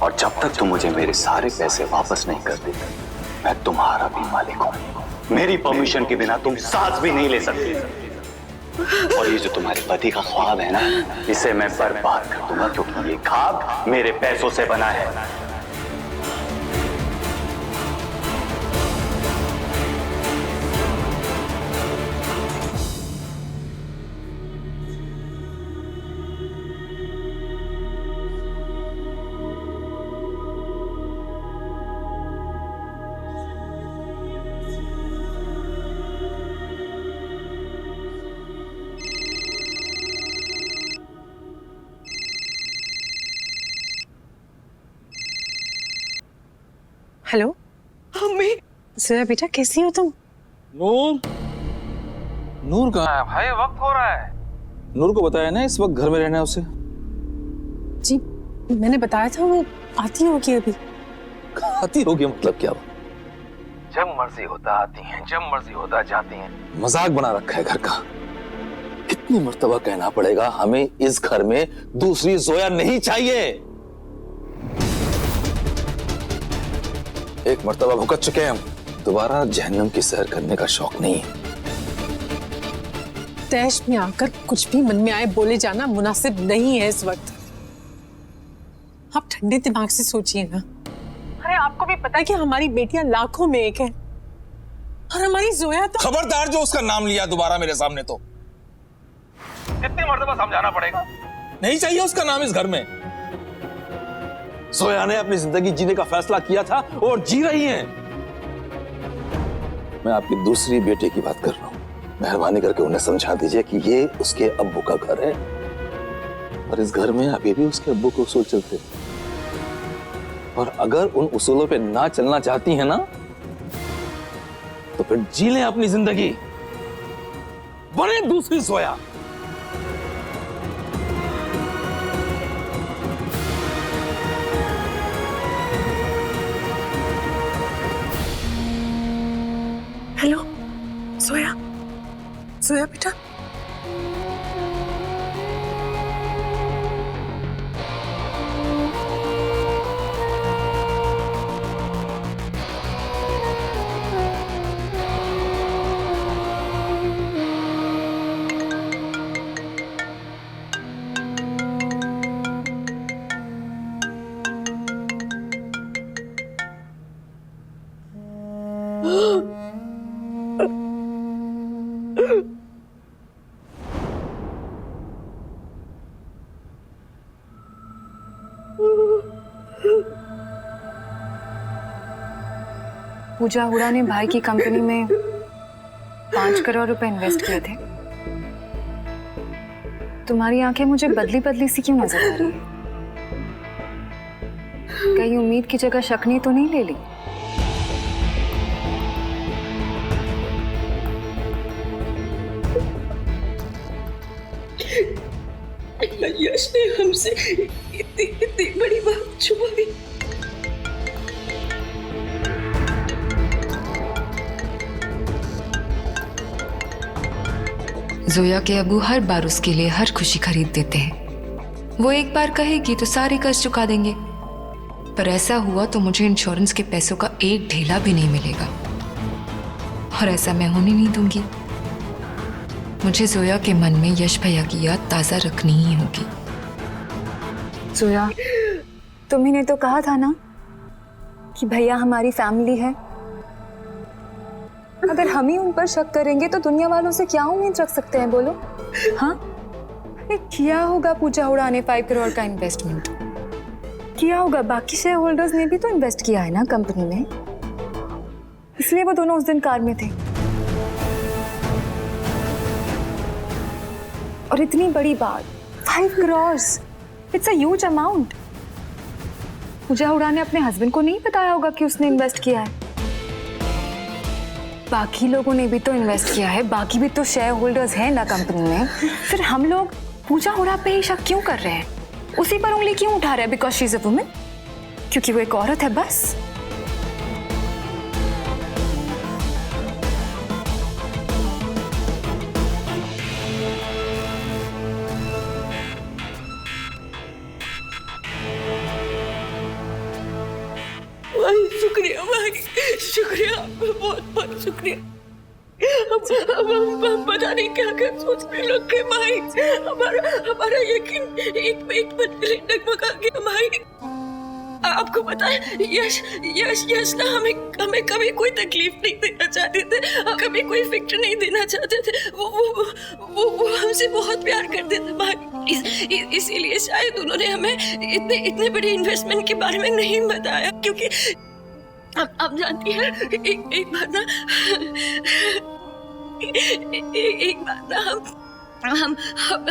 और जब तक तुम मुझे मेरे सारे पैसे वापस नहीं कर देते, मैं तुम्हारा भी मालिक हूं। मेरी परमिशन के बिना तुम सांस भी नहीं ले सकती। और ये जो तुम्हारे पति का ख्वाब है ना, इसे मैं बर्बाद कर दूंगा, क्योंकि ये ख्वाब मेरे पैसों से बना है। Hello mummy. जोया बेटा, कैसी हो तुम? नूर, नूर कहाँ है भाई? वक्त हो रहा है। नूर को बताया ना इस वक्त घर में रहना है उसे। जी मैंने बताया था, वो आती होगी अभी। आती होगी मतलब क्या? जब मर्जी होता आती हैं, जब मर्जी होता जाती हैं। मजाक बना रखा है घर का। कितनी मर्तबा कहना पड़ेगा, हमें इस घर में दूसरी जोया नहीं चाहिए। एक मर्तबा भुगत चुके हैं हम, दोबारा जहन्नम की सैर करने का शौक नहीं है। तैश में आकर कुछ भी मन में आए बोले जाना मुनासिब नहीं है इस वक्त। आप ठंडे दिमाग से सोचिए ना। अरे आपको भी पता है कि हमारी बेटियां लाखों में एक है, और हमारी जोया तो। खबरदार जो उसका नाम लिया दोबारा मेरे सामने तो। कितनी मर्तबा समझाना पड़ेगा? नहीं चाहिए उसका नाम इस घर में। जोया ने अपनी जिंदगी जीने का फैसला किया था और जी रही हैं। मैं आपकी दूसरी बेटे की बात कर रहा हूं। मेहरबानी करके उन्हें समझा दीजिए कि ये उसके अब्बू का घर है, और इस घर में अभी भी उसके अब्बू के उसूल चलते हैं। और अगर उन उसूलों पे ना चलना चाहती हैं ना, तो फिर जी लें अपनी जिंदगी, बने दूसरी जोया। हेलो जोया, जोया बेटा। पूजा हुडा ने भाई की कंपनी में 5 करोड़ रुपए इन्वेस्ट किए थे। तुम्हारी आंखें मुझे बदली बदली सी क्यों नजर आ रही है? कहीं उम्मीद की जगह शक ने तो नहीं ले ली? यश ने हमसे इतनी बड़ी बात छुपाई। जोया के अबू हर बार उसके लिए हर खुशी खरीद देते हैं। वो एक बार कहेगी तो सारे कर्ज चुका देंगे, पर ऐसा हुआ तो मुझे इंश्योरेंस के पैसों का एक ढेला भी नहीं मिलेगा, और ऐसा मैं होने नहीं दूंगी। मुझे जोया के मन में यश भैया की याद ताज़ा रखनी ही होगी। जोया, तुम्ही ने तो कहा था ना कि भैया हमारी फैमिली है। अगर हम ही उन पर शक करेंगे तो दुनिया वालों से क्या उम्मीद रख सकते हैं, बोलो? हाँ, किया होगा पूजा हुडा ने 5 करोड़ का इन्वेस्टमेंट किया होगा। बाकी शेयर होल्डर्स ने भी तो इन्वेस्ट किया है ना कंपनी में, इसलिए वो दोनों उस दिन कार में थे। और इतनी बड़ी बात, 5 crore, it's a huge amount. Pooja Hooda ने अपने हस्बैंड को नहीं बताया होगा कि उसने इन्वेस्ट किया है। बाकी लोगों ने भी तो इन्वेस्ट किया है, बाकी भी तो शेयर होल्डर्स हैं ना कंपनी में। फिर हम लोग पूजा हुडा पे ही शक क्यों कर रहे हैं? उसी पर उंगली क्यों उठा रहे हैं? Because she is a woman, क्योंकि वो एक औरत है बस। शुक्रिया, आपका बहुत बहुत शुक्रिया। हम पता नहीं क्या क्या सोचने लग गए माई। हमारा यकीन एक मिनट के लिए डगमगा गया माई। आपको पता है यश ना हमें कभी कोई तकलीफ नहीं देना चाहते थे, कभी कोई फिक्र नहीं देना चाहते थे। वो हमसे बहुत प्यार करते थे भाई। इसीलिए शायद उन्होंने हमें इतने बड़े इन्वेस्टमेंट के बारे में नहीं बताया, क्योंकि आप जानती हैं एक बार ना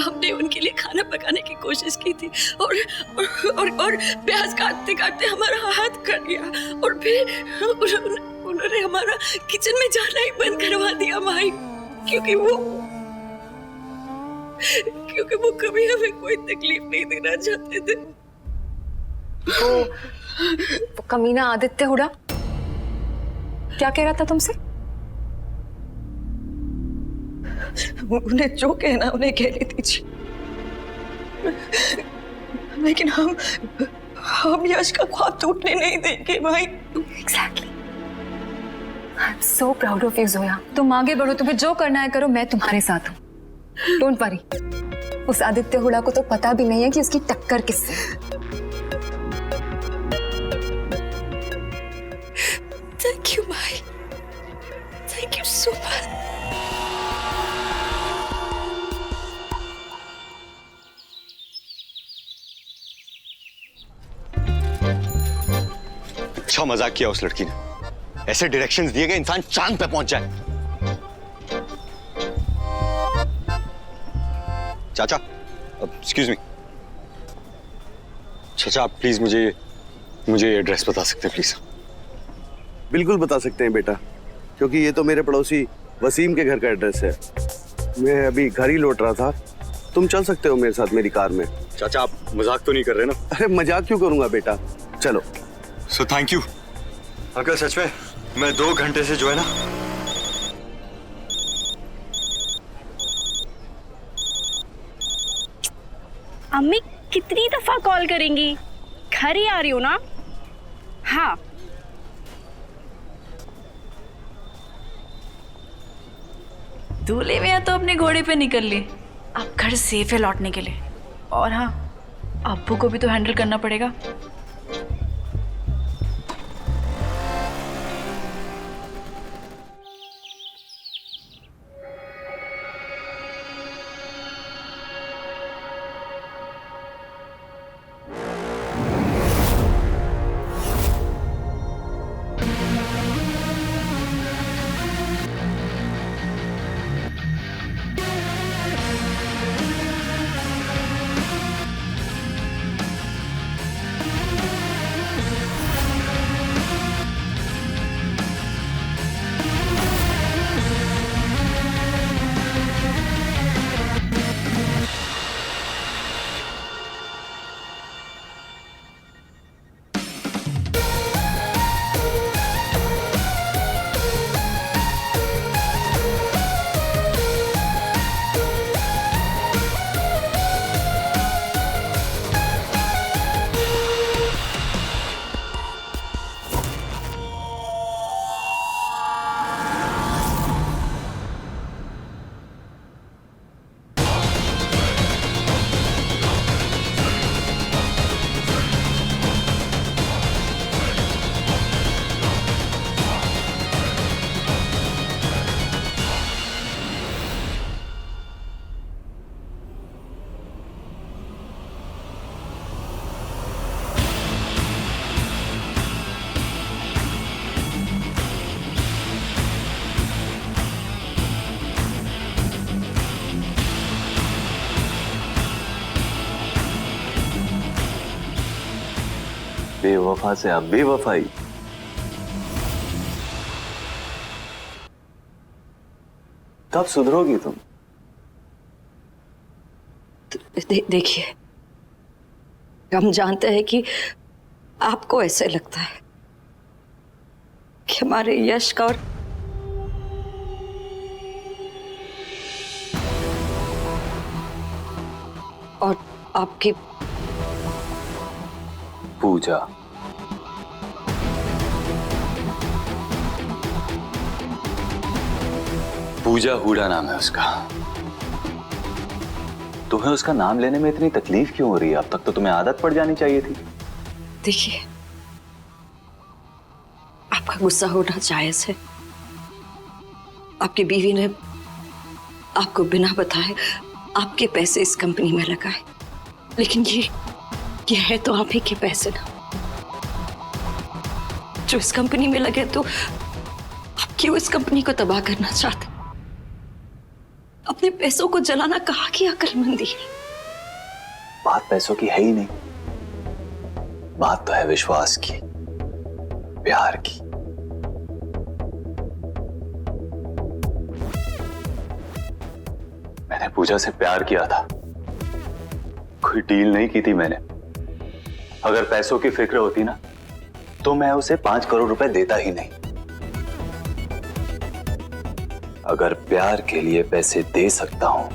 हमने उनके लिए खाना पकाने की कोशिश की थी और प्याज काटते काटते हमारा हाथ कट गया और फिर उन्होंने हमारा किचन में जाना ही बंद करवा दिया भाई, क्योंकि वो कभी हमें कोई तकलीफ नहीं देना चाहते थे। वो कमीना आदित्य हुडा क्या कह रहा था तुमसे? उन्हें जो कहना उन्हें कहने दीजिए, लेकिन हम यश का ख्वाब टूटने नहीं देंगे भाई। Exactly. I'm so proud of you, Zoya. तुम आगे बढ़ो, तुम्हें जो करना है करो, मैं तुम्हारे साथ हूँ। Don't worry। उस आदित्य हुडा को तो पता भी नहीं है कि उसकी टक्कर किससे है। Thank you, Mai। Thank you so much। अच्छा मजाक किया उस लड़की ने। ऐसे डायरेक्शंस दिए गए इंसान चांद पे पहुंच जाए। चाचा, एक्सक्यूज मी। चाचा आप प्लीज मुझे एड्रेस बता सकते हैं प्लीज? बिल्कुल बता सकते हैं बेटा, क्योंकि ये तो मेरे पड़ोसी वसीम के घर का एड्रेस है। मैं अभी घर ही लौट रहा था, तुम चल सकते हो मेरे साथ मेरी कार में। चाचा आप मजाक तो नहीं कर रहे ना? अरे मजाक क्यों करूंगा बेटा, चलो। So thank you uncle. सच में मैं 2 घंटे से जो है ना, अम्मी कितनी दफा कॉल करेंगी? घर ही आ रही हो ना? हाँ दूल्हे में तो अपने घोड़े पे निकल ली, अब घर सेफ है लौटने के लिए। और हाँ, अब्बू को भी तो हैंडल करना पड़ेगा। बेवफा से आप बेवफाई। कब सुधरोगी तुम? देखिए, हम जानते हैं कि आपको ऐसे लगता है कि हमारे यश का और आपकी पूजा पूजा हुडा नाम है उसका। तुम्हें उसका नाम लेने में इतनी तकलीफ क्यों हो रही है? अब तक तो तुम्हें आदत पड़ जानी चाहिए थी। देखिए, आपका गुस्सा होना जायज है। आपकी बीवी ने आपको बिना बताए आपके पैसे इस कंपनी में लगाए, लेकिन ये है तो आप ही के पैसे ना, जो इस कंपनी में लगे। तो आप क्यों इस कंपनी को तबाह करना चाहते? अपने पैसों को जलाना कहाँ की अक्लमंदी है? बात पैसों की है ही नहीं, बात तो है विश्वास की, प्यार की। मैंने पूजा से प्यार किया था, कोई डील नहीं की थी मैंने। अगर पैसों की फिक्र होती ना तो मैं उसे 5 करोड़ रुपए देता ही नहीं। अगर प्यार के लिए पैसे दे सकता हूं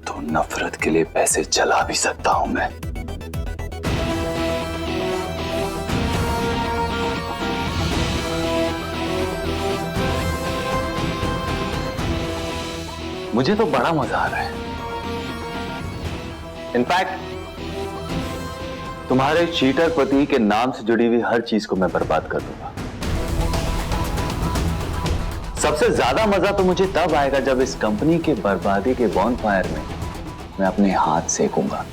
तो नफरत के लिए पैसे जला भी सकता हूं मैं। मुझे तो बड़ा मजा आ रहा है। इनफैक्ट तुम्हारे चीटर पति के नाम से जुड़ी हुई हर चीज को मैं बर्बाद कर दूंगा। सबसे ज्यादा मजा तो मुझे तब आएगा जब इस कंपनी के बर्बादी के बॉनफायर में मैं अपने हाथ सेकूंगा।